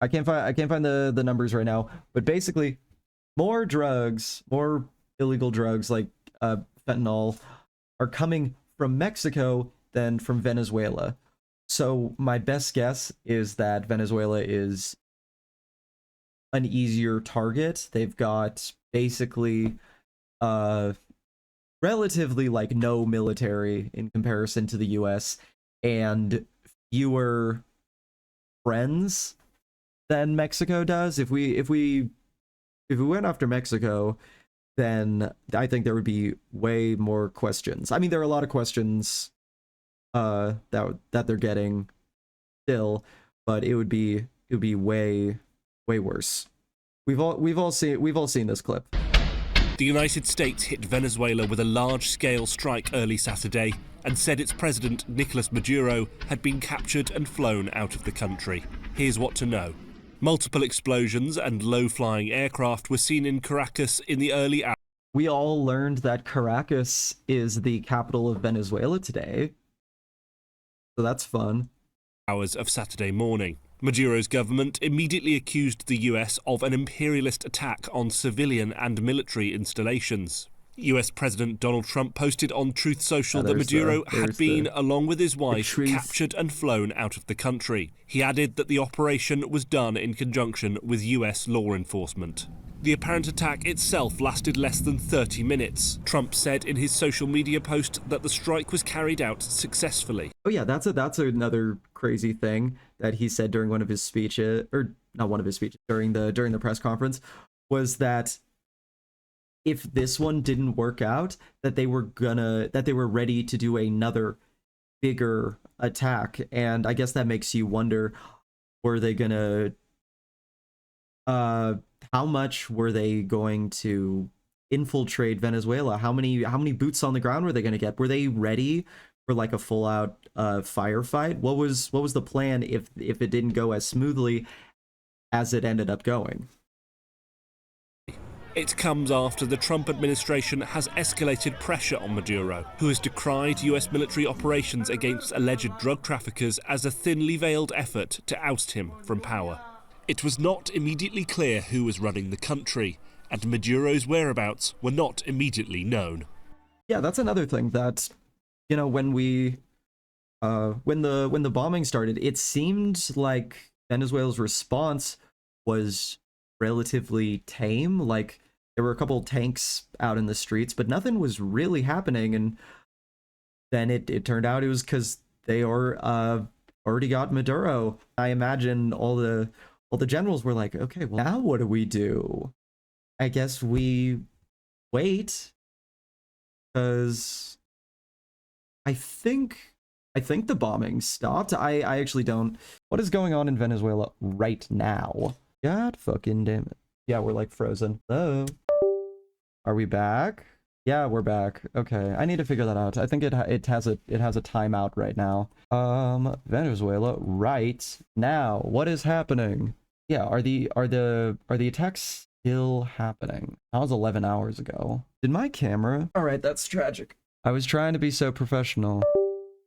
I can't find the numbers right now, but basically more drugs, more illegal drugs like fentanyl are coming from Mexico than from Venezuela. So my best guess is that Venezuela is an easier target. They've got basically uh relatively like no military in comparison to the US and fewer friends than Mexico does. If we went after Mexico, then I think there would be way more questions. I mean, there are a lot of questions that they're getting still, but it would be way worse. We've all seen this clip. The United States hit Venezuela with a large-scale strike early Saturday and said its president, Nicolas Maduro, had been captured and flown out of the country. Here's what to know. Multiple explosions and low-flying aircraft were seen in Caracas in the early hours. We all learned that Caracas is the capital of Venezuela today, so that's fun. Hours of Saturday morning. Maduro's government immediately accused the US of an imperialist attack on civilian and military installations. US President Donald Trump posted on Truth Social that Maduro had been, along with his wife, captured and flown out of the country. He added that the operation was done in conjunction with US law enforcement. The apparent attack itself lasted less than 30 minutes. Trump said in his social media post that the strike was carried out successfully. Oh yeah, that's another crazy thing that he said during one of his speeches, or not one of his speeches, during the press conference, was that if this one didn't work out, that they were ready to do another bigger attack. And I guess that makes you wonder, were they gonna how much were they going to infiltrate Venezuela? How many boots on the ground were they going to get? Were they ready for like a full out firefight? What was the plan if it didn't go as smoothly as it ended up going? It comes after the Trump administration has escalated pressure on Maduro, who has decried US military operations against alleged drug traffickers as a thinly veiled effort to oust him from power. It was not immediately clear who was running the country, and Maduro's whereabouts were not immediately known. Yeah, that's another thing that, you know, when the bombing started, it seemed like Venezuela's response was relatively tame. Like, there were a couple tanks out in the streets, but nothing was really happening. And then it turned out it was because they already got Maduro. I imagine all the generals were like, okay, well, now what do we do? I guess we wait, because I think the bombing stopped. I actually don't. What is going on in Venezuela right now? God fucking damn it. Yeah, we're like frozen. Hello? Are we back? Yeah, we're back. Okay, I need to figure that out. I think it has a timeout right now. Venezuela right now. What is happening? Yeah, are the attacks still happening? That was 11 hours ago. Did my camera? All right, that's tragic. I was trying to be so professional,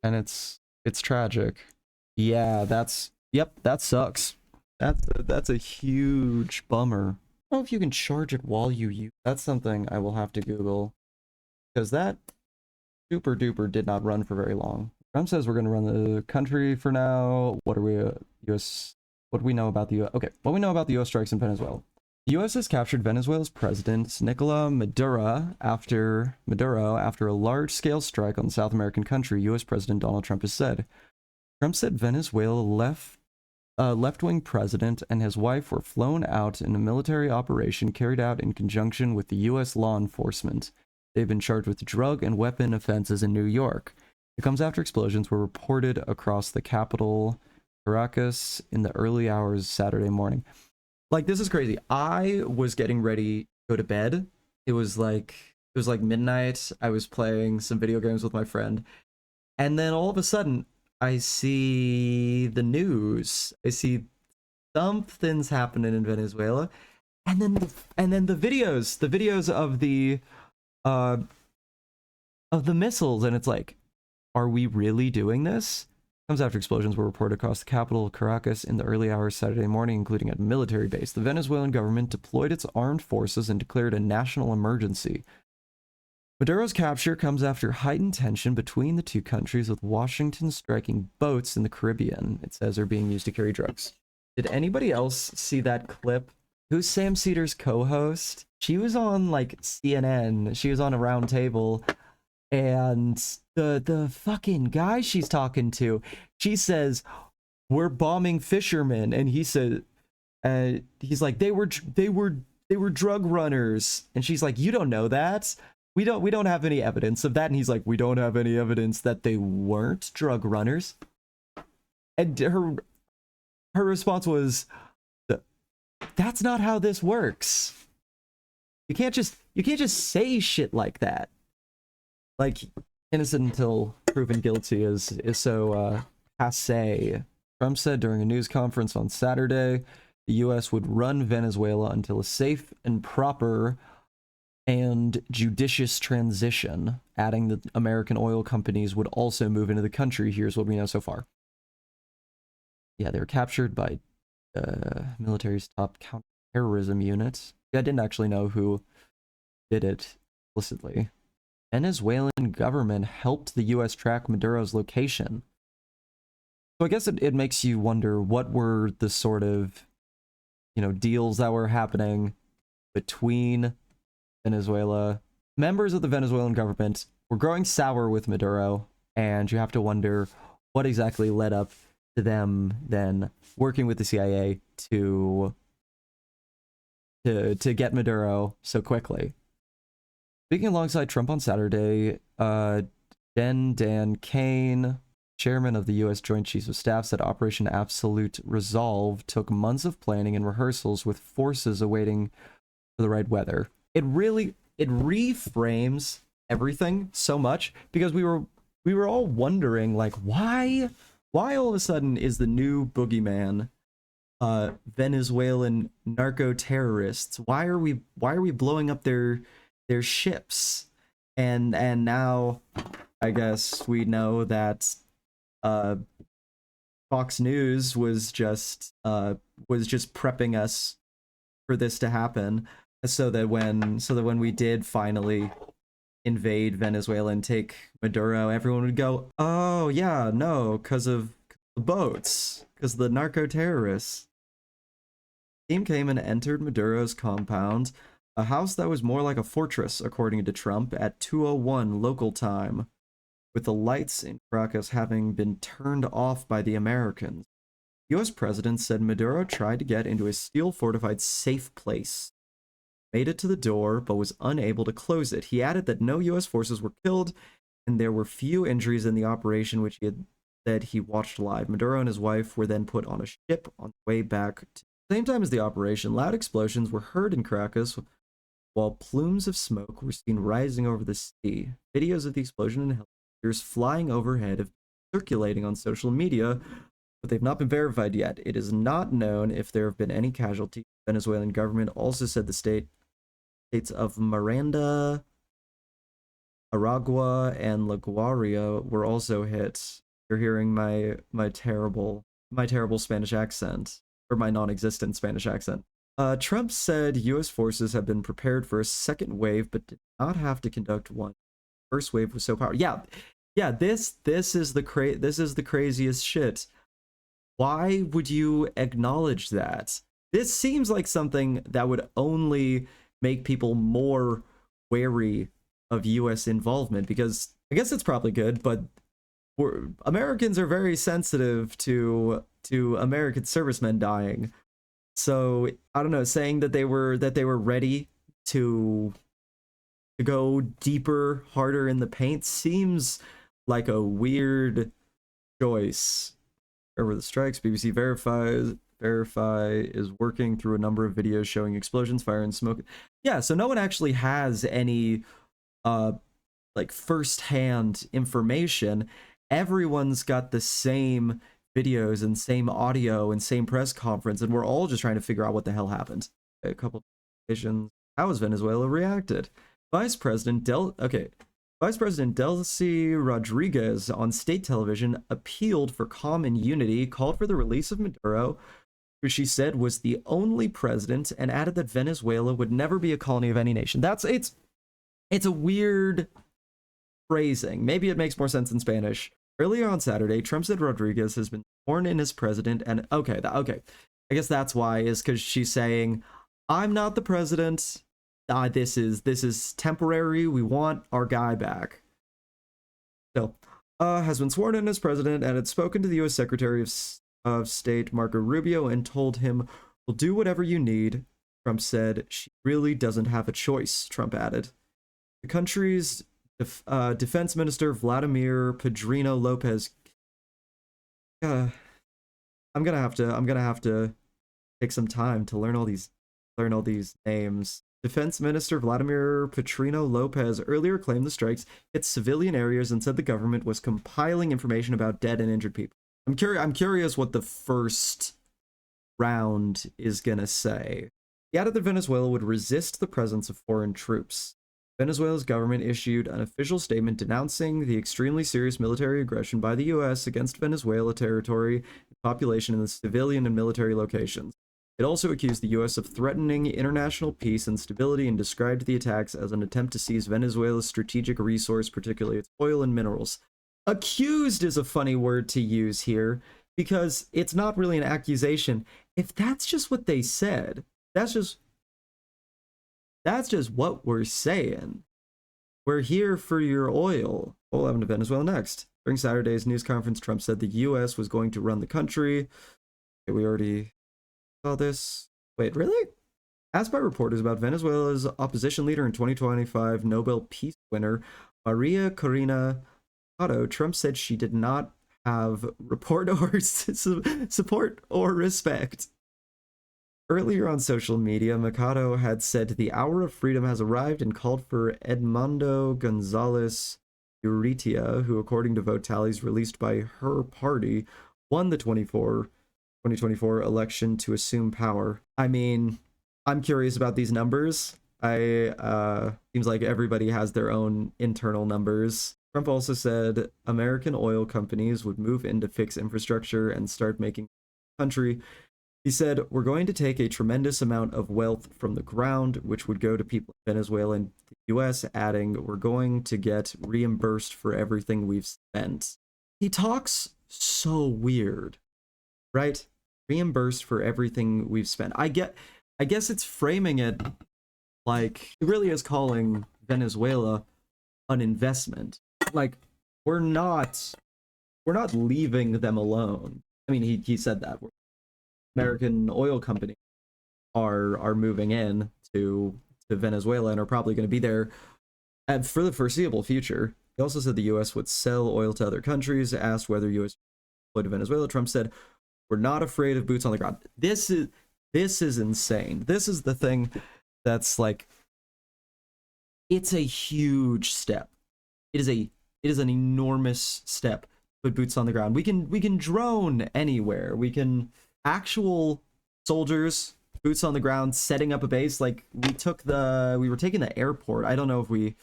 and it's tragic. Yeah, yep, that sucks. That's a huge bummer. I don't know if you can charge it while you use. That's something I will have to Google, because that super duper did not run for very long. Trump says we're going to run the country for now. What are we, U.S. What do we know about the U.S.? Okay, what we know about the U.S. strikes in Venezuela. The U.S. has captured Venezuela's president, Nicolas Maduro, after a large-scale strike on the South American country, U.S. President Donald Trump has said. Trump said Venezuela left-wing president and his wife were flown out in a military operation carried out in conjunction with the U.S. law enforcement. They've been charged with drug and weapon offenses in New York. It comes after explosions were reported across the capital, Caracas, in the early hours Saturday morning. Like, this is crazy. I was getting ready to go to bed. It was like midnight. I was playing some video games with my friend. And then all of a sudden, I see the news. I see something's happening in Venezuela. And then the videos of the missiles, and it's like, are we really doing this? Comes after explosions were reported across the capital, Caracas, in the early hours Saturday morning, including at a military base. The Venezuelan government deployed its armed forces and declared a national emergency. Maduro's capture comes after heightened tension between the two countries, with Washington striking boats in the Caribbean, it says, are being used to carry drugs. Did anybody else see that clip? Who's Sam Cedar's co-host? She was on, like, CNN. She was on a round table, and the fucking guy she's talking to, she says, "We're bombing fishermen," and he said, he's like, they were drug runners," and she's like, "You don't know that. We don't have any evidence of that." And he's like, "We don't have any evidence that they weren't drug runners." And her response was, "That's not how this works. You can't just say shit like that." Like, innocent until proven guilty is so passé. Trump said during a news conference on Saturday the U.S. would run Venezuela until a safe and proper and judicious transition, adding that American oil companies would also move into the country. Here's what we know so far. Yeah, they were captured by military's top counterterrorism unit. I didn't actually know who did it explicitly. Venezuelan government helped the U.S. track Maduro's location. So I guess it makes you wonder, what were the sort of, deals that were happening between Venezuela. Members of the Venezuelan government were growing sour with Maduro, and you have to wonder what exactly led up to them then working with the CIA to get Maduro so quickly. Speaking alongside Trump on Saturday, Dan Kane, chairman of the U.S. Joint Chiefs of Staff, said Operation Absolute Resolve took months of planning and rehearsals with forces awaiting for the right weather. It reframes everything so much, because we were all wondering, like, why all of a sudden is the new boogeyman Venezuelan narco terrorists? Why are we blowing up their ships? And now I guess we know that Fox News was just prepping us for this to happen, so that when we did finally invade Venezuela and take Maduro, everyone would go, "Oh yeah, no, because of the boats, because the narco terrorists." Team came and entered Maduro's compound, a house that was more like a fortress, according to Trump, at 2:01 local time, with the lights in Caracas having been turned off by the Americans. The U.S. president said Maduro tried to get into a steel-fortified safe place, made it to the door, but was unable to close it. He added that no U.S. forces were killed, and there were few injuries in the operation, which he had said he watched live. Maduro and his wife were then put on a ship on the way back. At the same time as the operation, loud explosions were heard in Caracas, while plumes of smoke were seen rising over the sea. Videos of the explosion and helicopters flying overhead have been circulating on social media, but they've not been verified yet. It is not known if there have been any casualties. The Venezuelan government also said the states of Miranda, Aragua, and La Guaira were also hit. You're hearing my terrible Spanish accent, or my non-existent Spanish accent. Trump said U.S. forces have been prepared for a second wave, but did not have to conduct one. The first wave was so powerful. Yeah. This is the craziest shit. Why would you acknowledge that? This seems like something that would only make people more wary of U.S. involvement, because I guess it's probably good, but Americans are very sensitive to American servicemen dying. So I don't know, saying that they were ready to go deeper, harder in the paint seems like a weird choice. Over the strikes, BBC Verify is working through a number of videos showing explosions, fire, and smoke. Yeah, so no one actually has any like first-hand information. Everyone's got the same videos and same audio and same press conference, and we're all just trying to figure out what the hell happened. A couple of questions. How has Venezuela reacted? Vice President Vice President Delcy Rodriguez on state television appealed for calm and unity, called for the release of Maduro, who she said was the only president, and added that Venezuela would never be a colony of any nation. It's a weird phrasing. Maybe it makes more sense in Spanish. Earlier on Saturday, Trump said Rodriguez has been sworn in as president, and okay. I guess that's why, is because she's saying, "I'm not the president. This is temporary. We want our guy back." So, has been sworn in as president and had spoken to the U.S. Secretary of State Marco Rubio and told him, "We'll do whatever you need." Trump said, "She really doesn't have a choice." Trump added, the country's defense minister Vladimir Pedrino Lopez. I'm gonna have to take some time to learn all these names. Defense Minister Vladimir Petrino Lopez earlier claimed the strikes hit civilian areas and said the government was compiling information about dead and injured people. I'm curious what the first round is gonna say. He added that Venezuela would resist the presence of foreign troops. Venezuela's government issued an official statement denouncing the extremely serious military aggression by the U.S. against Venezuela territory and population in the civilian and military locations. It also accused the U.S. of threatening international peace and stability and described the attacks as an attempt to seize Venezuela's strategic resource, particularly its oil and minerals. Accused is a funny word to use here because it's not really an accusation. If that's just what they said, that's just what we're saying. We're here for your oil. We'll have to Venezuela next. During Saturday's news conference, Trump said the U.S. was going to run the country. Okay, we already saw this. Wait, really? Asked by reporters about Venezuela's opposition leader and 2025 Nobel Peace winner, Maria Corina Machado, Trump said she did not have support or respect. Earlier on social media, Machado had said the hour of freedom has arrived and called for Edmundo Gonzalez Urrutia, who, according to vote tallies released by her party, won the 2024 election to assume power. I mean, I'm curious about these numbers. Seems like everybody has their own internal numbers. Trump also said American oil companies would move in to fix infrastructure and start making the country. He said, "We're going to take a tremendous amount of wealth from the ground, which would go to people in Venezuela and the U.S., adding, we're going to get reimbursed for everything we've spent." He talks so weird, right? Reimbursed for everything we've spent. I guess it's framing it like it really is calling Venezuela an investment. Like, we're not leaving them alone. I mean, he said that. American oil companies are moving in to Venezuela and are probably going to be there for the foreseeable future. He also said the U.S. would sell oil to other countries. Asked whether U.S. would to Venezuela, Trump said, "We're not afraid of boots on the ground." This is insane. This is the thing that's like, it's a huge step. It is an enormous step. Put boots on the ground. We can drone anywhere. We can actual soldiers, boots on the ground, setting up a base. Like, we were taking the airport. I don't know if we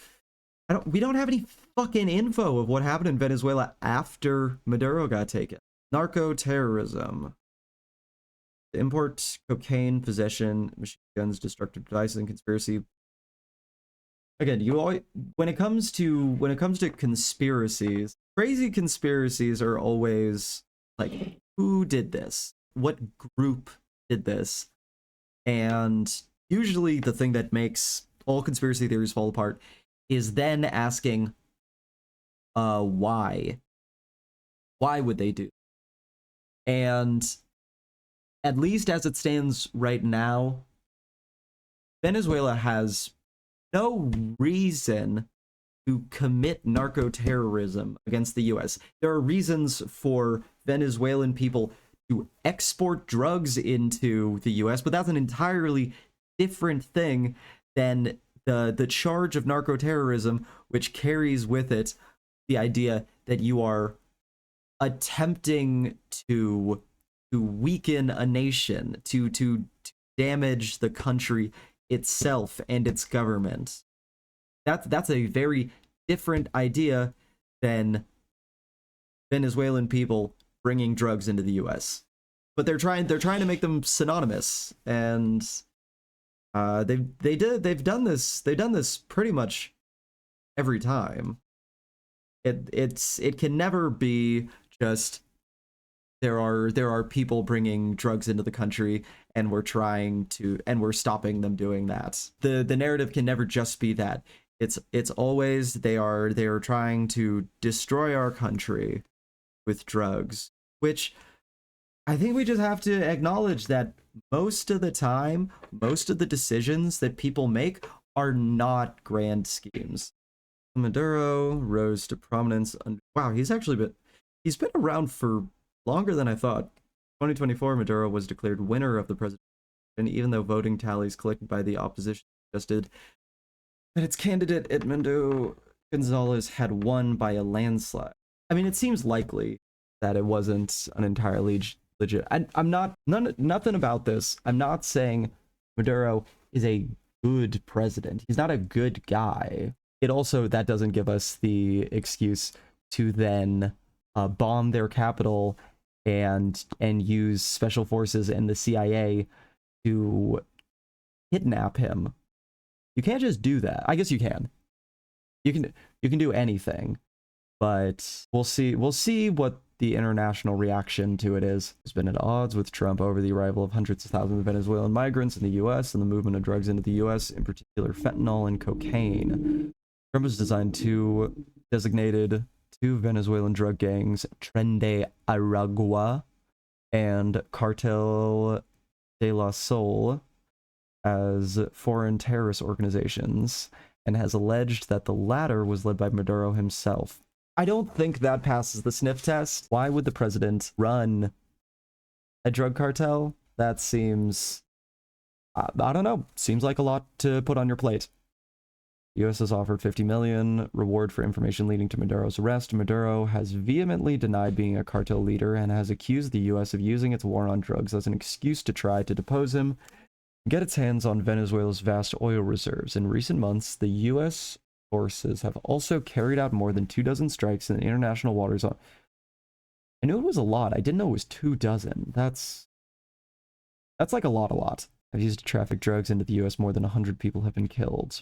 don't have any fucking info of what happened in Venezuela after Maduro got taken. Narco terrorism, import, cocaine, possession, machine guns, destructive devices, and conspiracy. Again, when it comes to conspiracies, crazy conspiracies are always like, who did this? What group did this? And usually the thing that makes all conspiracy theories fall apart is then asking, why? Why would they do? And at least as it stands right now, Venezuela has no reason to commit narco terrorism against the US. There are reasons for Venezuelan people to export drugs into the US, but that's an entirely different thing than the charge of narco terrorism, which carries with it the idea that you are attempting to weaken a nation, to damage the country itself and its government. That's a very different idea than Venezuelan people bringing drugs into the U.S. But they're trying to make them synonymous, and they've done this pretty much every time. It can never be just there are people bringing drugs into the country and we're stopping them doing that. The narrative can never just be that. It's always they are trying to destroy our country with drugs, which I think we just have to acknowledge that most of the time, most of the decisions that people make are not grand schemes. Maduro rose to prominence. Wow, he's been around for longer than I thought. 2024, Maduro was declared winner of the presidency, and even though voting tallies collected by the opposition suggested that its candidate Edmundo Gonzalez had won by a landslide. I mean, it seems likely that it wasn't an entirely legit. Nothing about this. I'm not saying Maduro is a good president. He's not a good guy. It also, that doesn't give us the excuse to then bomb their capital and use special forces and the CIA to kidnap him. You can't just do that. I guess you can. You can do anything, but we'll see what the international reaction to it is. Has been at odds with Trump over the arrival of hundreds of thousands of Venezuelan migrants in the U.S. and the movement of drugs into the U.S., in particular fentanyl and cocaine. Trump has designated two Venezuelan drug gangs, Tren de Aragua and Cartel de la Sol, as foreign terrorist organizations, and has alleged that the latter was led by Maduro himself. I don't think that passes the sniff test. Why would the president run a drug cartel? That seems, I don't know, seems like a lot to put on your plate. The U.S. has offered $50 million reward for information leading to Maduro's arrest. Maduro has vehemently denied being a cartel leader and has accused the U.S. of using its war on drugs as an excuse to try to depose him and get its hands on Venezuela's vast oil reserves. In recent months, the U.S. forces have also carried out more than 24 strikes in the international waters. I knew it was a lot. I didn't know it was 24. That's like a lot. Have used to traffic drugs into the U.S. More than 100 people have been killed.